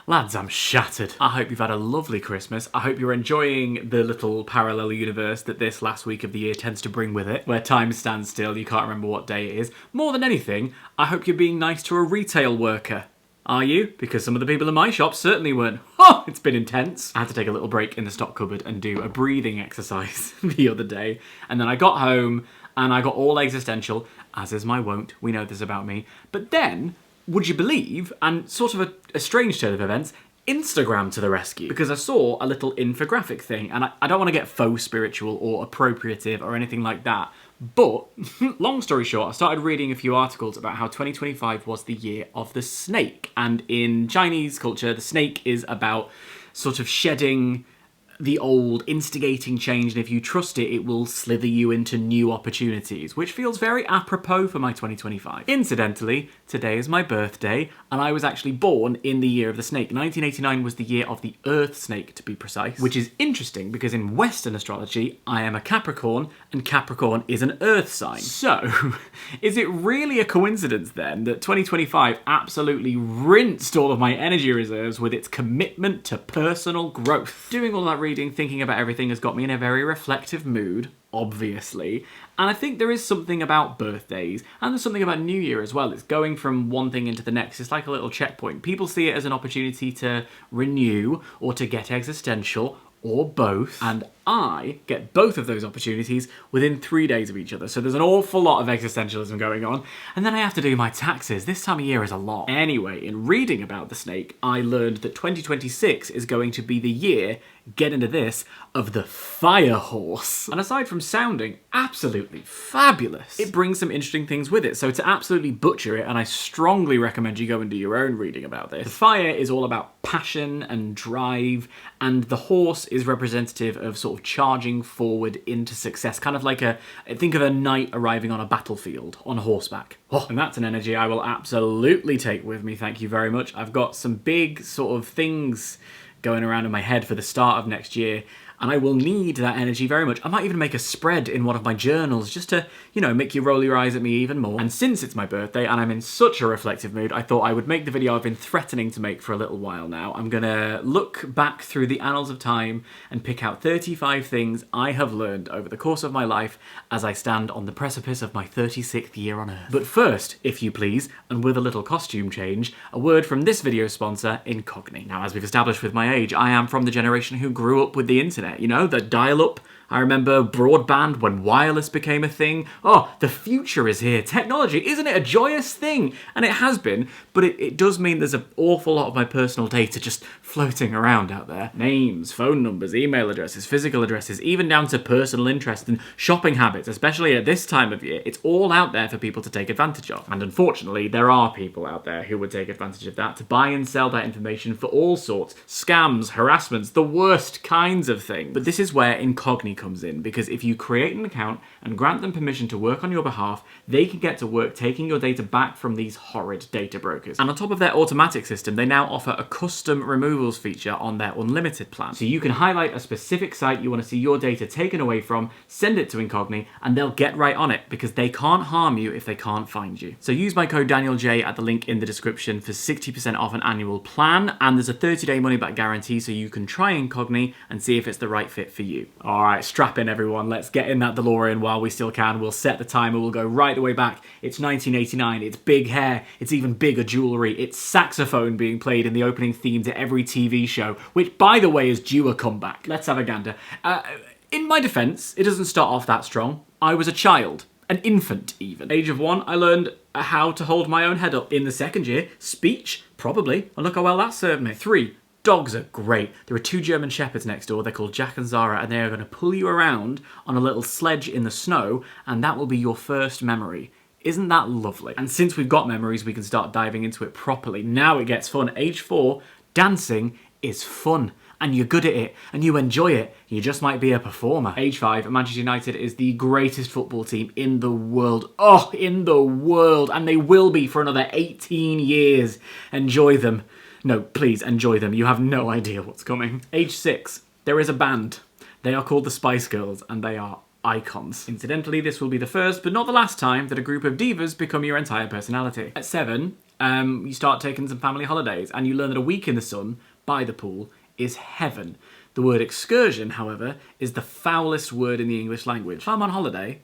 Lads, I'm shattered. I hope you've had a lovely Christmas. I hope you're enjoying the little parallel universe that this last week of the year tends to bring with it, where time stands still, you can't remember what day it is. More than anything, I hope you're being nice to a retail worker. Are you? Because some of the people in my shop certainly weren't. Oh, it's been intense. I had to take a little break in the stock cupboard and do a breathing exercise the other day. And then I got home and I got all existential, as is my wont. We know this about me. But then, would you believe, and sort of a strange turn of events, Instagram to the rescue. Because I saw a little infographic thing, and I don't want to get faux spiritual or appropriative or anything like that, but, long story short, I started reading a few articles about how 2025 was the year of the snake. And in Chinese culture, the snake is about sort of shedding the old, instigating change, and if you trust it, it will slither you into new opportunities, which feels very apropos for my 2025. Incidentally, today is my birthday, and I was actually born in the year of the snake. 1989 was the year of the earth snake, to be precise, which is interesting because in Western astrology, I am a Capricorn, and Capricorn is an earth sign. So, is it really a coincidence then that 2025 absolutely rinsed all of my energy reserves with its commitment to personal growth? Doing all that reading, thinking about everything has got me in a very reflective mood, obviously, and I think there is something about birthdays, and there's something about New Year as well. It's going from one thing into the next. It's like a little checkpoint. People see it as an opportunity to renew or to get existential, or both, and I get both of those opportunities within 3 days of each other. So there's an awful lot of existentialism going on, and then I have to do my taxes. This time of year is a lot. Anyway, in reading about the snake, I learned that 2026 is going to be the year, get into this, of the fire horse. And aside from sounding absolutely fabulous, it brings some interesting things with it. So to absolutely butcher it, and I strongly recommend you go and do your own reading about this, the fire is all about passion and drive, and the horse is representative of sort of charging forward into success, kind of like think of a knight arriving on a battlefield on horseback. Oh, and that's an energy I will absolutely take with me, thank you very much. I've got some big sort of things going around in my head for the start of next year, and I will need that energy very much. I might even make a spread in one of my journals just to, make you roll your eyes at me even more. And since it's my birthday and I'm in such a reflective mood, I thought I would make the video I've been threatening to make for a little while now. I'm gonna look back through the annals of time and pick out 35 things I have learned over the course of my life as I stand on the precipice of my 36th year on Earth. But first, if you please, and with a little costume change, a word from this video's sponsor, Incogni. Now, as we've established with my age, I am from the generation who grew up with the internet. The dial-up. I remember broadband when wireless became a thing. Oh, the future is here. Technology, isn't it a joyous thing? And it has been, but it does mean there's an awful lot of my personal data just floating around out there. Names, phone numbers, email addresses, physical addresses, even down to personal interests and shopping habits, especially at this time of year. It's all out there for people to take advantage of. And unfortunately, there are people out there who would take advantage of that to buy and sell that information for all sorts. Scams, harassments, the worst kinds of things. But this is where Incogni comes in, because if you create an account and grant them permission to work on your behalf, they can get to work taking your data back from these horrid data brokers. And on top of their automatic system, they now offer a custom removals feature on their unlimited plan. So you can highlight a specific site you want to see your data taken away from, send it to Incogni, and they'll get right on it because they can't harm you if they can't find you. So use my code DanielJ at the link in the description for 60% off an annual plan, and there's a 30-day money-back guarantee so you can try Incogni and see if it's the right fit for you. All right, strap in everyone, let's get in that DeLorean while we still can. We'll set the timer, we'll go right the way back. It's 1989, it's big hair, it's even bigger jewellery, it's saxophone being played in the opening theme to every TV show, which by the way is due a comeback. Let's have a gander. In my defence, it doesn't start off that strong. I was a child, an infant even. Age of 1, I learned how to hold my own head up. In the second year, speech, probably, and look how well that served me. 3, dogs are great. There are 2 German Shepherds next door. They're called Jack and Zara, and they are going to pull you around on a little sledge in the snow, and that will be your first memory. Isn't that lovely? And since we've got memories, we can start diving into it properly. Now it gets fun. Age 4, dancing is fun. And you're good at it, and you enjoy it. You just might be a performer. Age 5, Manchester United is the greatest football team in the world. Oh, in the world. And they will be for another 18 years. Enjoy them. No, please enjoy them. You have no idea what's coming. Age 6, there is a band. They are called the Spice Girls, and they are icons. Incidentally, this will be the first, but not the last time, that a group of divas become your entire personality. At 7, You start taking some family holidays, and you learn that a week in the sun by the pool is heaven. The word excursion, however, is the foulest word in the English language. If I'm on holiday,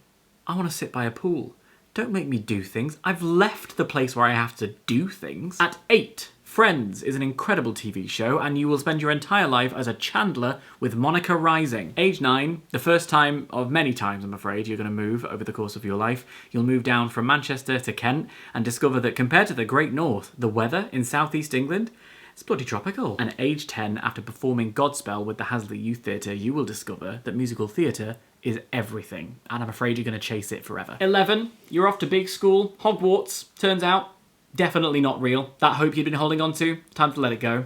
I want to sit by a pool. Don't make me do things. I've left the place where I have to do things. At 8, Friends is an incredible TV show, and you will spend your entire life as a Chandler with Monica Rising. Age 9, the first time of many times, I'm afraid, you're going to move over the course of your life. You'll move down from Manchester to Kent and discover that compared to the Great North, the weather in southeast England, it's bloody tropical. And at age 10, after performing Godspell with the Hasley Youth Theatre, you will discover that musical theatre is everything, and I'm afraid you're going to chase it forever. 11, you're off to big school. Hogwarts, turns out, definitely not real. That hope you'd been holding on to, time to let it go.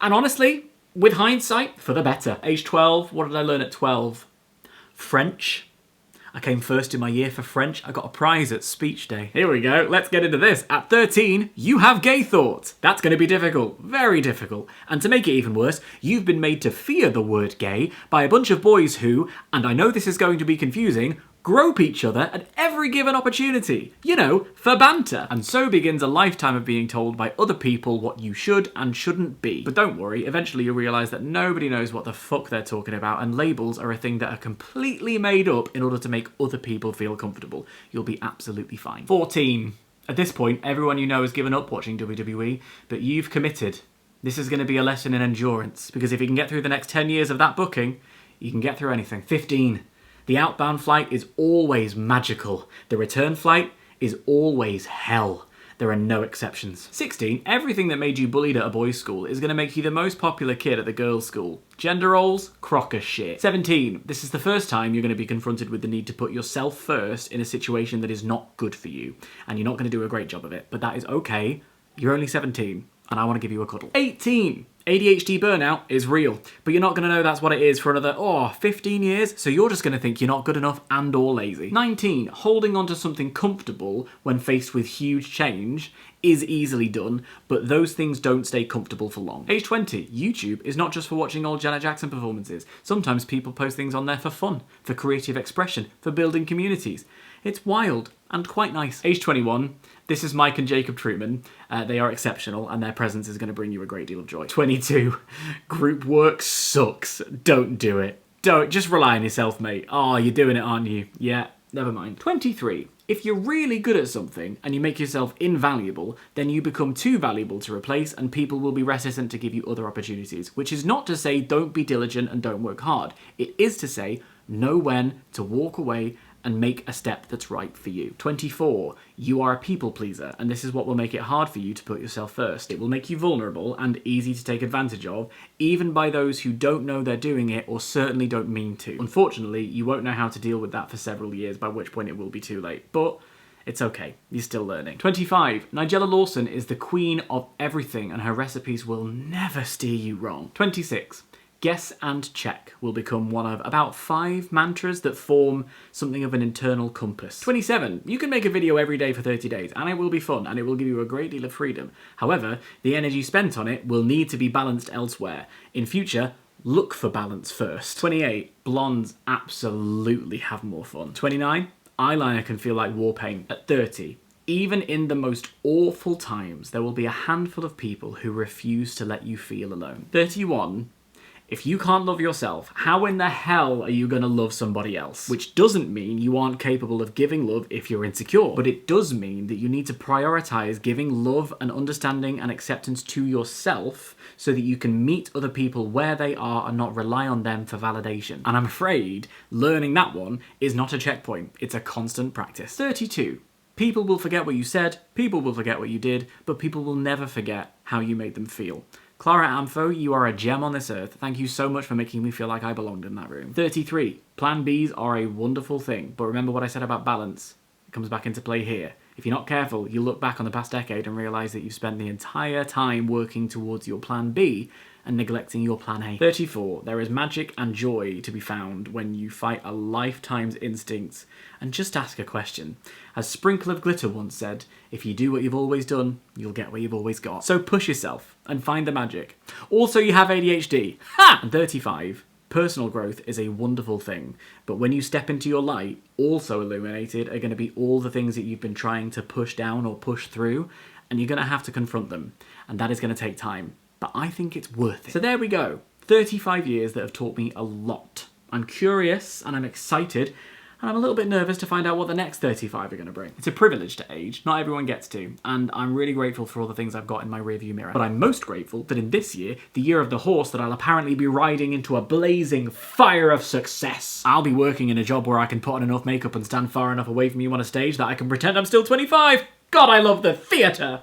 And honestly, with hindsight, for the better. Age 12, what did I learn at 12? French. I came first in my year for French. I got a prize at speech day. Here we go, let's get into this. At 13, you have gay thoughts. That's going to be difficult, very difficult. And to make it even worse, you've been made to fear the word gay by a bunch of boys who, and I know this is going to be confusing, grope each other at every given opportunity. You know, for banter. And so begins a lifetime of being told by other people what you should and shouldn't be. But don't worry, eventually you'll realise that nobody knows what the fuck they're talking about, and labels are a thing that are completely made up in order to make other people feel comfortable. You'll be absolutely fine. 14. At this point, everyone you know has given up watching WWE, but you've committed. This is going to be a lesson in endurance, because if you can get through the next 10 years of that booking, you can get through anything. 15. The outbound flight is always magical. The return flight is always hell. There are no exceptions. 16. Everything that made you bullied at a boys' school is going to make you the most popular kid at the girls' school. Gender roles? Crocker shit. 17. This is the first time you're going to be confronted with the need to put yourself first in a situation that is not good for you. And you're not going to do a great job of it. But that is okay. You're only 17. And I want to give you a cuddle. 18. ADHD burnout is real, but you're not going to know that's what it is for another, 15 years, so you're just going to think you're not good enough and or lazy. 19. Holding on to something comfortable when faced with huge change is easily done, but those things don't stay comfortable for long. Age 20. YouTube is not just for watching old Janet Jackson performances. Sometimes people post things on there for fun, for creative expression, for building communities. It's wild and quite nice. Age 21. This is Mike and Jacob Troutman. They are exceptional, and their presence is going to bring you a great deal of joy. 22. Group work sucks. Don't do it. Don't. Just rely on yourself, mate. Oh, you're doing it, aren't you? Yeah, never mind. 23. If you're really good at something and you make yourself invaluable, then you become too valuable to replace, and people will be reticent to give you other opportunities. Which is not to say don't be diligent and don't work hard. It is to say know when to walk away and make a step that's right for you. 24. You are a people pleaser, and this is what will make it hard for you to put yourself first. It will make you vulnerable and easy to take advantage of, even by those who don't know they're doing it or certainly don't mean to. Unfortunately, you won't know how to deal with that for several years, by which point it will be too late. But it's okay, you're still learning. 25. Nigella Lawson is the queen of everything, and her recipes will never steer you wrong. 26. Guess and check will become one of about 5 mantras that form something of an internal compass. 27. You can make a video every day for 30 days, and it will be fun, and it will give you a great deal of freedom. However, the energy spent on it will need to be balanced elsewhere. In future, look for balance first. 28. Blondes absolutely have more fun. 29. Eyeliner can feel like war paint. At 30. Even in the most awful times, there will be a handful of people who refuse to let you feel alone. 31. If you can't love yourself, how in the hell are you going to love somebody else? Which doesn't mean you aren't capable of giving love if you're insecure, but it does mean that you need to prioritize giving love and understanding and acceptance to yourself so that you can meet other people where they are and not rely on them for validation. And I'm afraid learning that one is not a checkpoint, it's a constant practice. 32. People will forget what you said, people will forget what you did, but people will never forget how you made them feel. Clara Amfo, you are a gem on this earth. Thank you so much for making me feel like I belonged in that room. 33. Plan Bs are a wonderful thing, but remember what I said about balance. It comes back into play here. If you're not careful, you'll look back on the past decade and realise that you've spent the entire time working towards your plan B and neglecting your plan A. 34. There is magic and joy to be found when you fight a lifetime's instincts and just ask a question. As Sprinkle of Glitter once said, if you do what you've always done, you'll get what you've always got. So push yourself and find the magic. Also, you have ADHD. Ha! And 35. Personal growth is a wonderful thing, but when you step into your light, also illuminated are going to be all the things that you've been trying to push down or push through, and you're going to have to confront them, and that is going to take time. But I think it's worth it. So there we go. 35 years that have taught me a lot. I'm curious and I'm excited, and I'm a little bit nervous to find out what the next 35 are going to bring. It's a privilege to age. Not everyone gets to, and I'm really grateful for all the things I've got in my rearview mirror. But I'm most grateful that in this year, the year of the horse, that I'll apparently be riding into a blazing fire of success. I'll be working in a job where I can put on enough makeup and stand far enough away from you on a stage that I can pretend I'm still 25. God, I love the theatre!